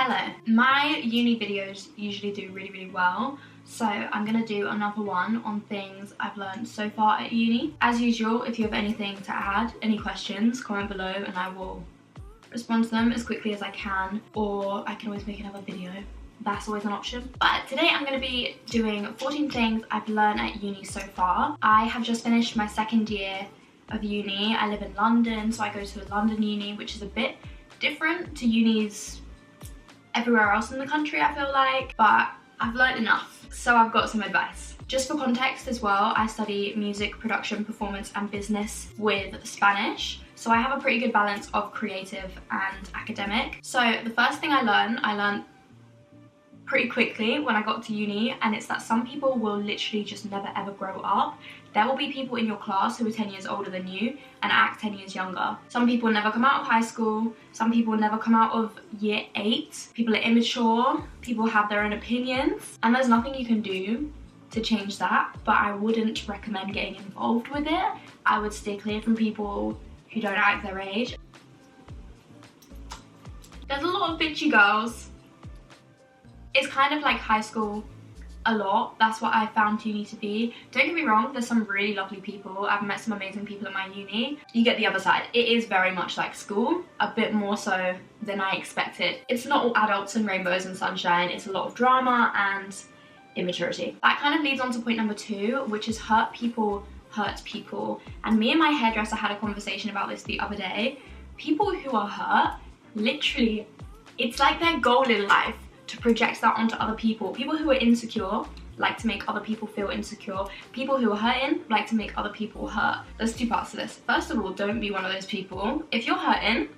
Hello. My uni videos usually do really well, so I'm gonna do another one on things I've learned so far at uni. As usual, if you have anything to add, any questions, comment below and I will respond to them as quickly as I can, or I can always make another video. That's always an option. But today I'm going to be doing 14 things I've learned at uni so far. I have just finished my second year of uni. I live in London, so I go to a London uni, which is a bit different to unis everywhere else in the country, I feel like, but I've learned enough, so I've got some advice. Just for context as well, I study music production, performance and business with Spanish, so I have a pretty good balance of creative and academic. So the first thing I learned pretty quickly when I got to uni, and it's that some people will literally just never ever grow up. There will be people in your class who are 10 years older than you and act 10 years younger. Some people never come out of high school, some people never come out of year 8, people are immature, people have their own opinions, and there's nothing you can do to change that, but I wouldn't recommend getting involved with it. I would stay clear from people who don't act their age. There's a lot of bitchy girls. It's kind of like high school a lot. That's what I found uni to be. Don't get me wrong, there's some really lovely people. I've met some amazing people at my uni. You get the other side. It is very much like school, a bit more so than I expected. It's not all adults and rainbows and sunshine. It's a lot of drama and immaturity. That kind of leads on to point number 2, which is hurt people hurt people. And me and my hairdresser had a conversation about this the other day. People who are hurt, literally, it's like their goal in life to project that onto other people. People who are insecure like to make other people feel insecure. People who are hurting like to make other people hurt. There's 2 parts to this. First of all, don't be one of those people. If you're hurting,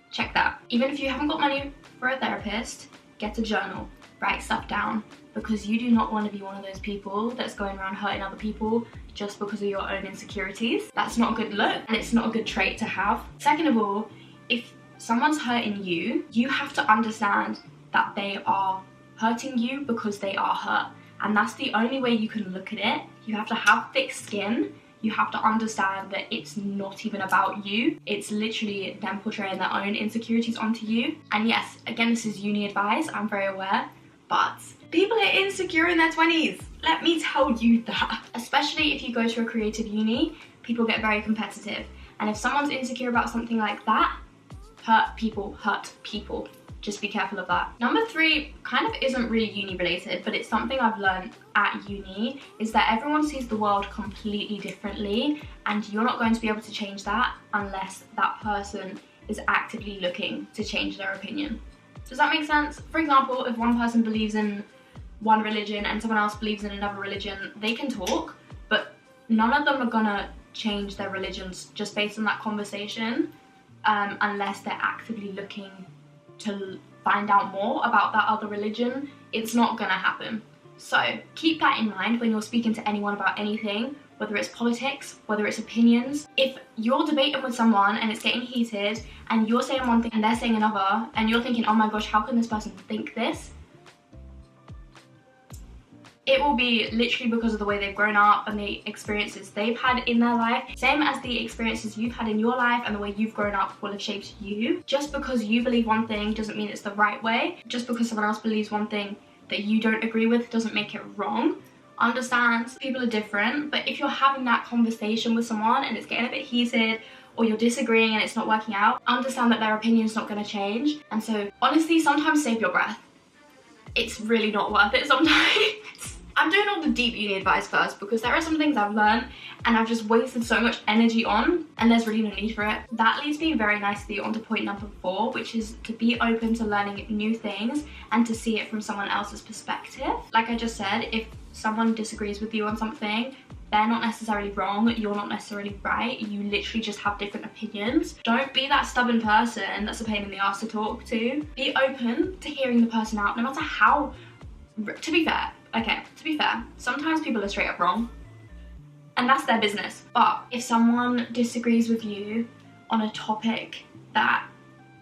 check that. Even if you haven't got money for a therapist, get a journal, write stuff down, because you do not want to be one of those people that's going around hurting other people just because of your own insecurities. That's not a good look, and it's not a good trait to have. Second of all, if someone's hurting you, you have to understand that they are hurting you because they are hurt, and that's the only way you can look at it. You have to have thick skin. You have to understand that it's not even about you. It's literally them portraying their own insecurities onto you. And yes, again, this is uni advice, I'm very aware, but people are insecure in their 20s. Let me tell you that. Especially if you go to a creative uni, people get very competitive, and if someone's insecure about something like that, hurt people hurt people. Just be careful of that. Number 3 kind of isn't really uni related, but it's something I've learned at uni, is that everyone sees the world completely differently, and you're not going to be able to change that unless that person is actively looking to change their opinion. Does that make sense? For example, if one person believes in one religion and someone else believes in another religion, they can talk, but none of them are gonna change their religions just based on that conversation, unless they're actively looking to find out more about that other religion. It's not gonna happen. So keep that in mind when you're speaking to anyone about anything, whether it's politics, whether it's opinions. If you're debating with someone and it's getting heated and you're saying one thing and they're saying another, and you're thinking, oh my gosh, how can this person think this? It will be literally because of the way they've grown up and the experiences they've had in their life, same as the experiences you've had in your life, and the way you've grown up will have shaped you. Just because you believe one thing doesn't mean it's the right way. Just because someone else believes one thing that you don't agree with doesn't make it wrong. Understand, people are different, but if you're having that conversation with someone and it's getting a bit heated, or you're disagreeing and it's not working out, understand that their opinion's not going to change. And so honestly, sometimes save your breath. It's really not worth it sometimes. I'm doing all the deep uni advice first because there are some things I've learned and I've just wasted so much energy on, and there's really no need for it. That leads me very nicely onto point number 4, which is to be open to learning new things and to see it from someone else's perspective. Like I just said, if someone disagrees with you on something, they're not necessarily wrong, you're not necessarily right, you literally just have different opinions. Don't be that stubborn person that's a pain in the ass to talk to. Be open to hearing the person out, no matter how, to be fair, sometimes people are straight up wrong, and that's their business. But if someone disagrees with you on a topic that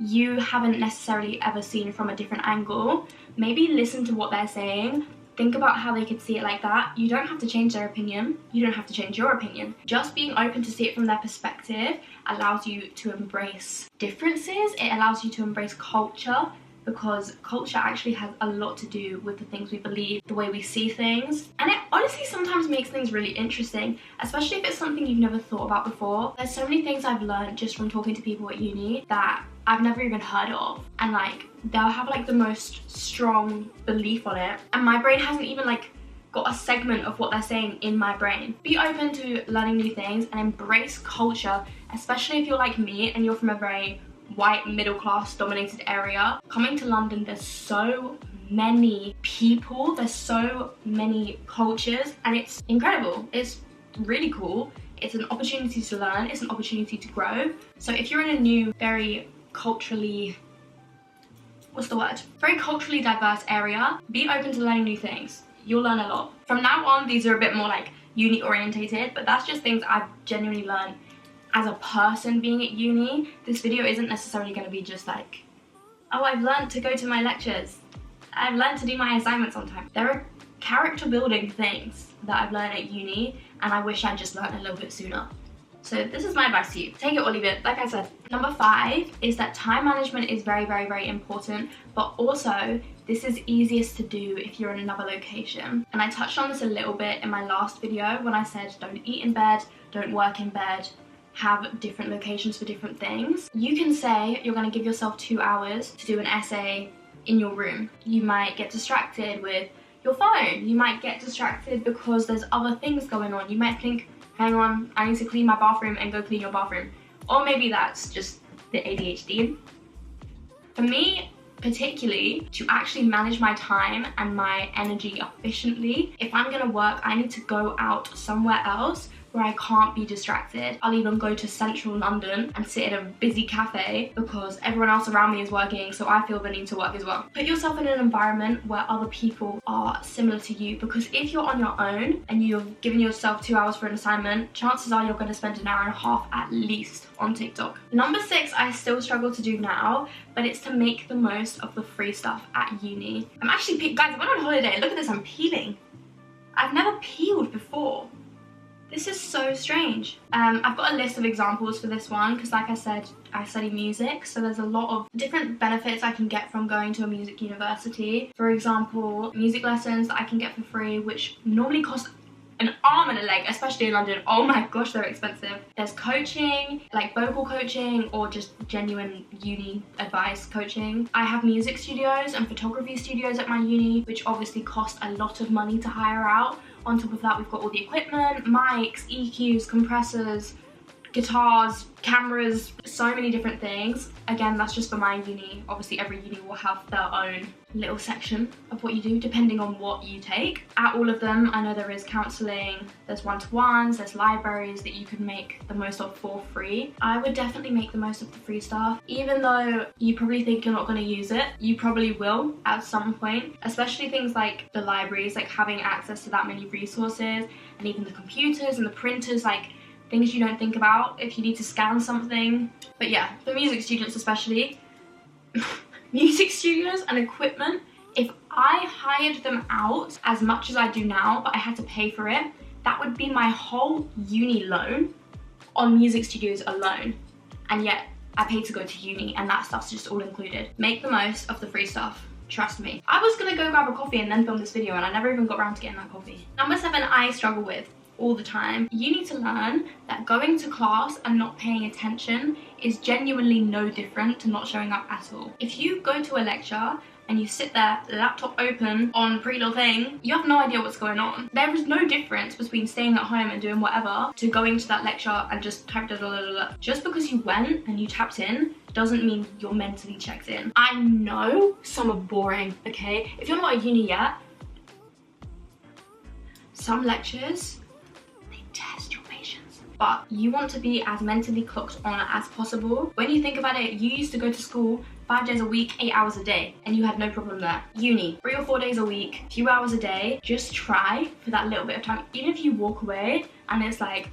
you haven't necessarily ever seen from a different angle, maybe listen to what they're saying, think about how they could see it like that. You don't have to change their opinion, you don't have to change your opinion. Just being open to see it from their perspective allows you to embrace differences, it allows you to embrace culture, because culture actually has a lot to do with the things we believe, the way we see things, and it honestly sometimes makes things really interesting, especially if it's something you've never thought about before. There's so many things I've learned just from talking to people at uni that I've never even heard of, and like they'll have like the most strong belief on it, and my brain hasn't even like got a segment of what they're saying in my brain. Be open to learning new things and embrace culture, especially if you're like me and you're from a very white middle class dominated area. Coming to London, there's so many people, there's so many cultures, and it's incredible. It's really cool. It's an opportunity to learn, it's an opportunity to grow. So if you're in a new, very culturally, very culturally diverse area, be open to learning new things. You'll learn a lot. From now on, these are a bit more like uni orientated, but that's just things I've genuinely learned as a person being at uni. This video isn't necessarily going to be just like, oh, I've learned to go to my lectures, I've learned to do my assignments on time. There are character building things that I've learned at uni, and I wish I'd just learned a little bit sooner. So this is my advice to you. Take it or leave it, like I said. Number 5 is that time management is very, very, very important, but also this is easiest to do if you're in another location. And I touched on this a little bit in my last video when I said don't eat in bed, don't work in bed, have different locations for different things. You can say you're going to give yourself 2 hours to do an essay in your room. You might get distracted with your phone. You might get distracted because there's other things going on. You might think, hang on, I need to clean my bathroom, and go clean your bathroom. Or maybe that's just the ADHD. For me, particularly, to actually manage my time and my energy efficiently, if I'm gonna work, I need to go out somewhere else where I can't be distracted. I'll even go to central London and sit in a busy cafe because everyone else around me is working, so I feel the need to work as well. Put yourself in an environment where other people are similar to you, because if you're on your own and you've given yourself 2 hours for an assignment, chances are you're going to spend an hour and a half at least on TikTok. Number 6, I still struggle to do now, but it's to make the most of the free stuff at uni. I'm actually, guys, I went on holiday. Look at this, I'm peeling. I've never peeled before. This is so strange. I've got a list of examples for this one because, like I said, I study music, so there's a lot of different benefits I can get from going to a music university. For example, music lessons that I can get for free, which normally cost an arm and a leg, especially in London. Oh my gosh, they're expensive. There's coaching, like vocal coaching or just genuine uni advice coaching. I have music studios and photography studios at my uni, which obviously cost a lot of money to hire out. On top of that, we've got all the equipment, mics, EQs, compressors, guitars, cameras, so many different things. Again, that's just for my uni. Obviously, every uni will have their own little section of what you do depending on what you take. At all of them, I know there is counselling, there's one-to-ones, there's libraries that you can make the most of for free. I would definitely make the most of the free stuff. Even though you probably think you're not going to use it, you probably will at some point, especially things like the libraries, like having access to that many resources, and even the computers and the printers, like things you don't think about if you need to scan something. But yeah, for music students especially, music studios and equipment, if I hired them out as much as I do now, but I had to pay for it, that would be my whole uni loan on music studios alone. And yet I paid to go to uni, and that stuff's just all included. Make the most of the free stuff. Trust me. I was gonna go grab a coffee and then film this video, and I never even got around to getting that coffee. Number 7, I struggle with all the time. You need to learn that going to class and not paying attention is genuinely no different to not showing up at all. If you go to a lecture and you sit there, laptop open on Pretty Little Thing, you have no idea what's going on. There is no difference between staying at home and doing whatever to going to that lecture and just type da da da da. Just because you went and you tapped in doesn't mean you're mentally checked in. I know some are boring, okay? If you're not at uni yet, some lectures, test your patience, but you want to be as mentally clocked on as possible. When you think about it, you used to go to school 5 days a week, 8 hours a day, and you had no problem there. Uni, 3 or 4 days a week, few hours a day. Just try for that little bit of time. Even if you walk away and it's like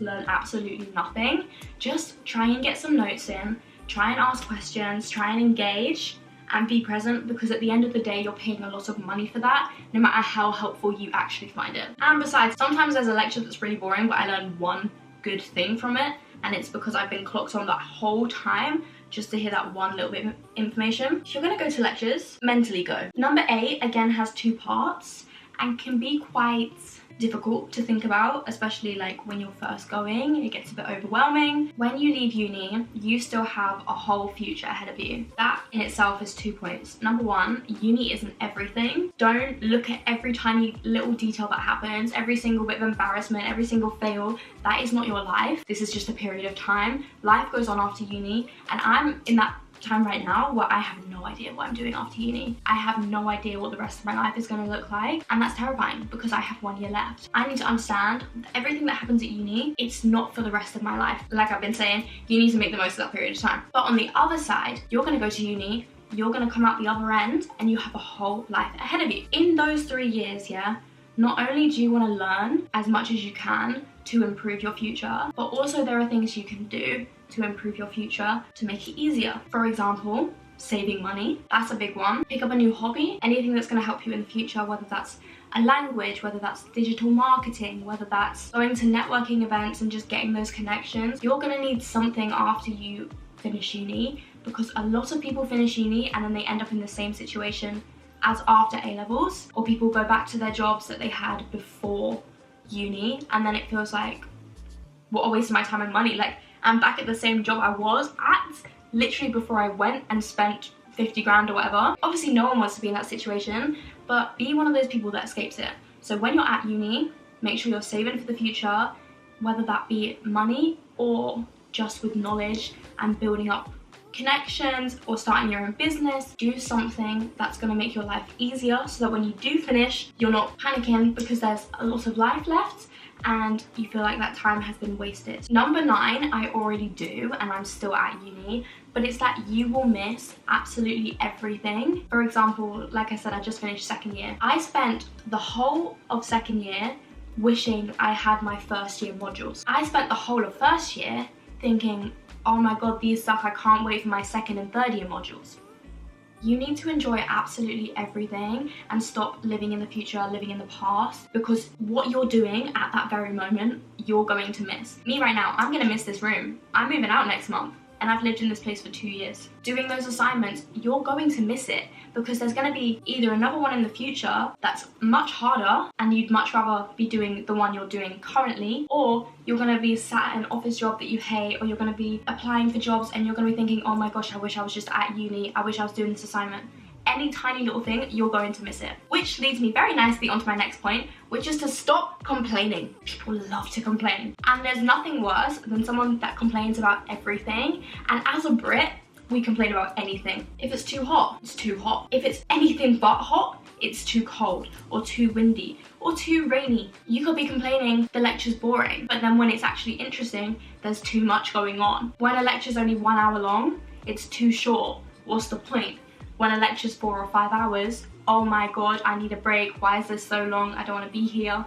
learn absolutely nothing, just try and get some notes in, try and ask questions, try and engage and be present, because at the end of the day, you're paying a lot of money for that, no matter how helpful you actually find it. And besides, sometimes there's a lecture that's really boring, but I learned one good thing from it, and it's because I've been clocked on that whole time just to hear that one little bit information. If you're going to go to lectures, mentally go. Number 8 again has 2 parts and can be quite difficult to think about, especially like when you're first going. It gets a bit overwhelming. When you leave uni, you still have a whole future ahead of you. That in itself is 2 points. Number 1, uni isn't everything. Don't look at every tiny little detail that happens, every single bit of embarrassment, every single fail. That is not your life. This is just a period of time. Life goes on after uni, and I'm in that time right now where I have no idea what I'm doing after uni. I have no idea what the rest of my life is going to look like, and that's terrifying because I have 1 year left. I need to understand that everything that happens at uni, it's not for the rest of my life. Like I've been saying, you need to make the most of that period of time. But on the other side, you're going to go to uni, you're going to come out the other end, and you have a whole life ahead of you. In those 3 years, yeah, not only do you want to learn as much as you can to improve your future, but also there are things you can do to improve your future to make it easier. For example, saving money. That's a big one. Pick up a new hobby, anything that's going to help you in the future, whether that's a language, whether that's digital marketing, whether that's going to networking events and just getting those connections. You're going to need something after you finish uni, because a lot of people finish uni and then they end up in the same situation as after A-levels, or people go back to their jobs that they had before uni, and then it feels like, what a waste of my time and money. Like, I'm back at the same job I was at literally before I went and spent 50 grand or whatever. Obviously no one wants to be in that situation, but be one of those people that escapes it. So when you're at uni, make sure you're saving for the future, whether that be money or just with knowledge and building up connections or starting your own business. Do something that's going to make your life easier so that when you do finish, you're not panicking because there's a lot of life left and you feel like that time has been wasted. Number 9, I already do, and I'm still at uni, but it's that you will miss absolutely everything. For example, like I said, I just finished 2nd year. I spent the whole of 2nd year wishing I had my 1st year modules. I spent the whole of 1st year thinking, oh my god, these suck, I can't wait for my 2nd and 3rd year modules. You need to enjoy absolutely everything and stop living in the future, living in the past, because what you're doing at that very moment, you're going to miss. Me right now, I'm gonna miss this room. I'm moving out next month and I've lived in this place for 2 years. Doing those assignments, you're going to miss it because there's gonna be either another one in the future that's much harder and you'd much rather be doing the one you're doing currently, or you're gonna be sat at an office job that you hate, or you're gonna be applying for jobs and you're gonna be thinking, oh my gosh, I wish I was just at uni, I wish I was doing this assignment. Any tiny little thing, you're going to miss it. Which leads me very nicely onto my next point, which is to stop complaining. People love to complain. And there's nothing worse than someone that complains about everything. And as a Brit, we complain about anything. If it's too hot, it's too hot. If it's anything but hot, it's too cold, or too windy, or too rainy. You could be complaining the lecture's boring, but then when it's actually interesting, there's too much going on. When a lecture's only 1 hour long, it's too short. What's the point? When a lecture's 4 or 5 hours, oh my god, I need a break. Why is this so long? I don't want to be here.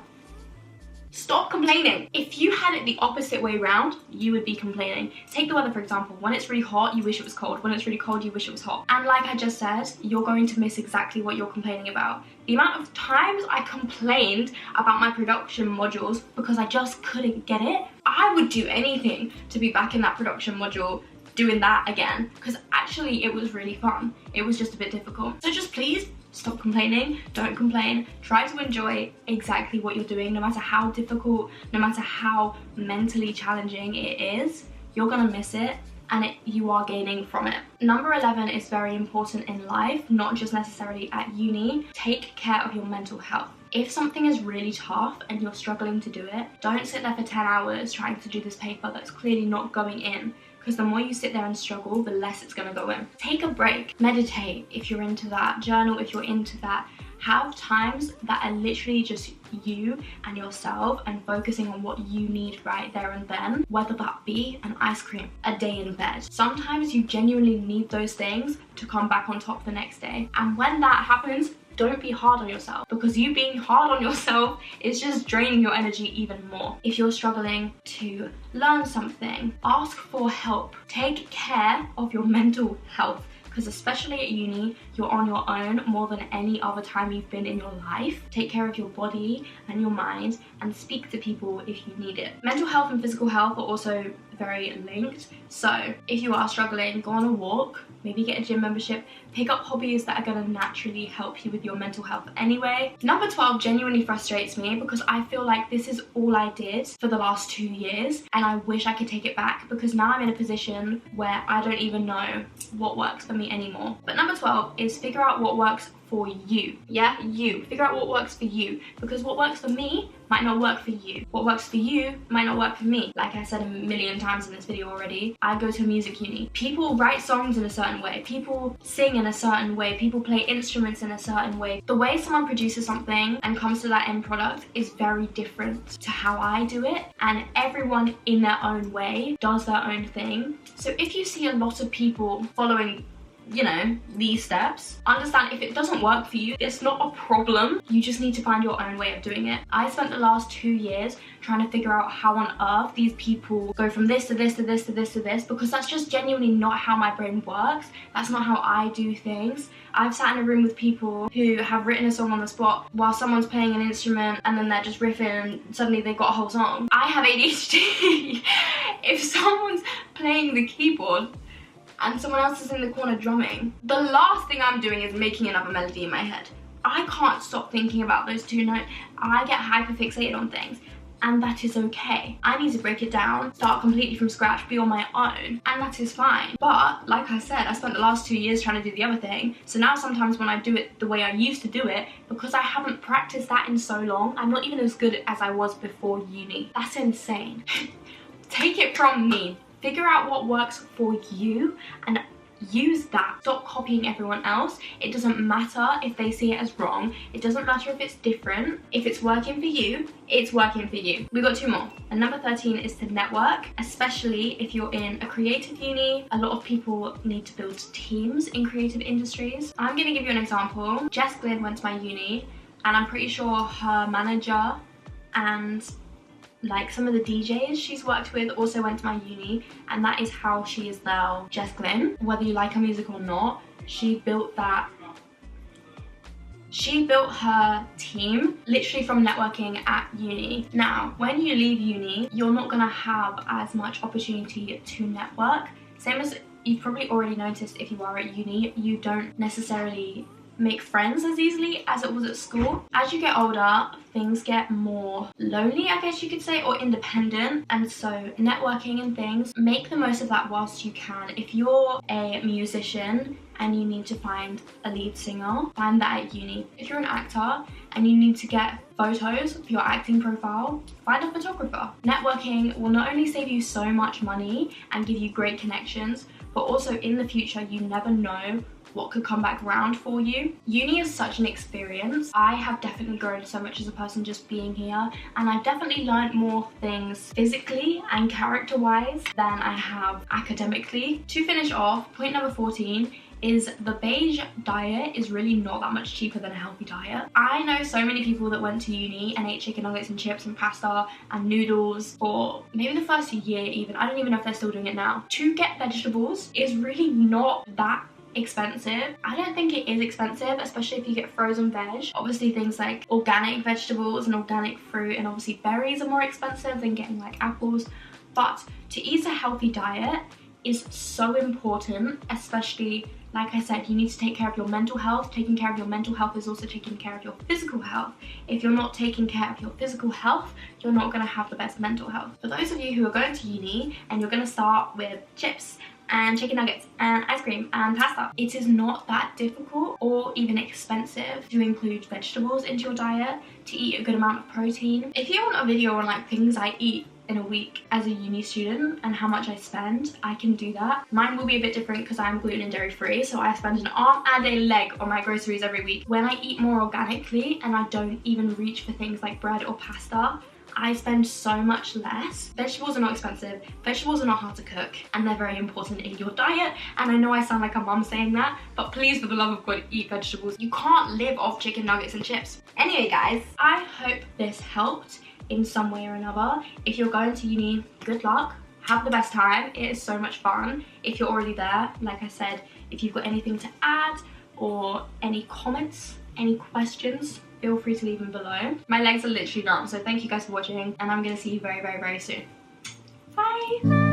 Stop complaining. If you had it the opposite way around, you would be complaining. Take the weather for example. When it's really hot, you wish it was cold. When it's really cold, you wish it was hot. And like I just said, you're going to miss exactly what you're complaining about. The amount of times I complained about my production modules because I just couldn't get it, I would do anything to be back in that production module doing that again, because actually it was really fun. It was just a bit difficult. So just please stop complaining, don't complain, try to enjoy exactly what you're doing, no matter how difficult, no matter how mentally challenging it is, you're gonna miss it and you are gaining from it. Number 11 is very important in life, not just necessarily at uni. Take care of your mental health. If something is really tough and you're struggling to do it, don't sit there for 10 hours trying to do this paper that's clearly not going in. Because the more you sit there and struggle, the less it's gonna go in. Take a break, meditate if you're into that, journal if you're into that. Have times that are literally just you and yourself and focusing on what you need right there and then, whether that be an ice cream, a day in bed. Sometimes you genuinely need those things to come back on top the next day. And when that happens, don't be hard on yourself, because you being hard on yourself is just draining your energy even more. If you're struggling to learn something, ask for help. Take care of your mental health, because especially at uni, you're on your own more than any other time you've been in your life. Take care of your body and your mind and speak to people if you need it. Mental health and physical health are also very linked. So if you are struggling, go on a walk, maybe get a gym membership, pick up hobbies that are going to naturally help you with your mental health anyway. Number 12 genuinely frustrates me because I feel like this is all I did for the last 2 years and I wish I could take it back, because now I'm in a position where I don't even know what works for me anymore. But number 12 is figure out what works for you. Yeah, you. Figure out what works for you, because what works for me might not work for you. What works for you might not work for me. Like I said a million times in this video already, I go to a music uni. People write songs in a certain way. People sing in a certain way. People play instruments in a certain way. The way someone produces something and comes to that end product is very different to how I do it. And everyone in their own way does their own thing. So if you see a lot of people following, you know, these steps, understand if it doesn't work for you, it's not a problem. You just need to find your own way of doing it. I spent the last 2 years trying to figure out how on earth these people go from this to this to this to this to this, because that's just genuinely not how my brain works. That's not how I do things. I've sat in a room with people who have written a song on the spot while someone's playing an instrument and then they're just riffing and suddenly they've got a whole song. I have ADHD. If someone's playing the keyboard and someone else is in the corner drumming, the last thing I'm doing is making another melody in my head. I can't stop thinking about those two notes. I get hyperfixated on things, and that is okay. I need to break it down, start completely from scratch, be on my own, and that is fine. But like I said, I spent the last 2 years trying to do the other thing, so now sometimes when I do it the way I used to do it, because I haven't practiced that in so long, I'm not even as good as I was before uni. That's insane. Take it from me. Figure out what works for you and use that. Stop copying everyone else. It doesn't matter if they see it as wrong. It doesn't matter if it's different. If it's working for you, it's working for you. We've got 2 more. And number 13 is to network, especially if you're in a creative uni. A lot of people need to build teams in creative industries. I'm gonna give you an example. Jess Glynn went to my uni, and I'm pretty sure her manager and like some of the DJs she's worked with also went to my uni, and that is how she is now Jess Glynn. Whether you like her music or not, she built her team literally from networking at uni. Now, when you leave uni, you're not gonna have as much opportunity to network. Same as you've probably already noticed if you are at uni, you don't necessarily make friends as easily as it was at school. As you get older, things get more lonely, I guess you could say, or independent, and so networking and things, make the most of that whilst you can. If you're a musician and you need to find a lead singer, find that at uni. If you're an actor and you need to get photos for your acting profile, find a photographer. Networking will not only save you so much money and give you great connections, but also in the future, you never know what could come back round for you. Uni is such an experience. I have definitely grown so much as a person just being here, and I've definitely learned more things physically and character-wise than I have academically. To finish off, point number 14 is the Beige Diet is really not that much cheaper than a healthy diet. I know so many people that went to uni and ate chicken nuggets and chips and pasta and noodles for maybe the first year even. I don't even know if they're still doing it now. To get vegetables is really not that expensive. I don't think it is expensive, especially if you get frozen veg. Obviously things like organic vegetables and organic fruit and obviously berries are more expensive than getting like apples, but to eat a healthy diet is so important, especially like I said, you need to take care of your mental health. Taking care of your mental health is also taking care of your physical health. If you're not taking care of your physical health, you're not going to have the best mental health. For those of you who are going to uni and you're going to start with chips and chicken nuggets and ice cream and pasta, it is not that difficult or even expensive to include vegetables into your diet, to eat a good amount of protein. If you want a video on like things I eat in a week as a uni student and how much I spend, I can do that. Mine will be a bit different because I'm gluten and dairy free, so I spend an arm and a leg on my groceries every week. When I eat more organically and I don't even reach for things like bread or pasta, I spend so much less. Vegetables are not expensive, vegetables are not hard to cook, and they're very important in your diet. And I know I sound like a mum saying that, but please, for the love of God, eat vegetables. You can't live off chicken nuggets and chips. Anyway guys, I hope this helped in some way or another. If you're going to uni, good luck. Have the best time. It is so much fun. If you're already there, like I said, if you've got anything to add or any comments, any questions, feel free to leave them below. My legs are literally numb, so thank you guys for watching, and I'm gonna see you very, very, very soon. Bye!